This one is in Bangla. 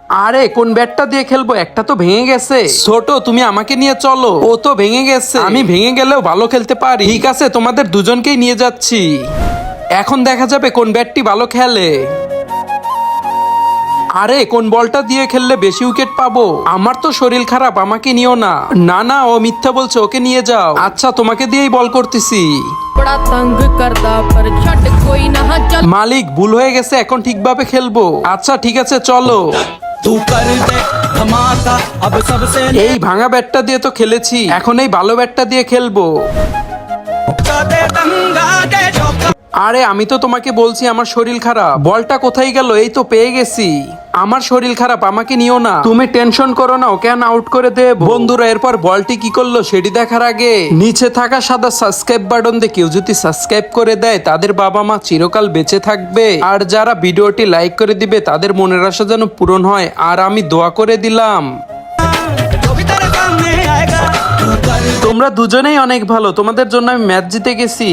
আরে কোন ব্যাটটা দিয়ে খেলবো? একটা তো ভেঙে গেছে। ছোট, তুমি আমাকে নিয়ে চলো। ও তো ভেঙে গেছে, আমি ভেঙে গেলেও ভালো খেলতে পারি। ঠিক আছে, তোমাদের দুজনকেই নিয়ে যাচ্ছি। এখন দেখা যাবে কোন ব্যাটটি ভালো খেলে। আরে কোন বলটা দিয়ে খেললে বেশি উইকেট পাবো? আমার তো শরীর খারাপ, আমাকে নিও না। না না, ও মিথ্যা বলছে, ওকে নিয়ে যাও। আচ্ছা, তোমাকে দিয়েই বল করতেছি। बड़ा तंग करदा पर छट कोई ना चल। মালিক, ভুল হয়ে গেছে, এখন ঠিকভাবে খেলবো। আচ্ছা ঠিক আছে, চলো। तू कर दे धमाका अब सबसे এই ভাঙা ব্যাটটা দিয়ে তো খেলেছি, এখন এই ভালো ব্যাটটা দিয়ে খেলবো। दे दंगा दे चौका। আরে আমি তো তোমাকে বলছি আমার শরীর খারাপ। বলটা কোথায় গেল? এই তো পেয়ে গেছি। আমার শরীর খারাপ, আমাকে নিও না। তুমি টেনশন করো না, ওকে আউট করে দেব। বন্ধুরা, এরপর বলটি কি করলো সেটি দেখার আগে নিচে থাকা সাদা সাবস্ক্রাইব বাটন দিয়ে কেউ যদি সাবস্ক্রাইব করে দেয়, তাদের বাবা মা চিরকাল বেঁচে থাকবে। আর যারা ভিডিওটি লাইক করে দিবে, তাদের মনের আশা যেন পূরণ হয়। আর আমি দোয়া করে দিলাম। जो भी तेरे सामने आएगा तू कर তোমরা দুজনেই অনেক ভালো, তোমাদের জন্য আমি ম্যাচ জিতে গেছি।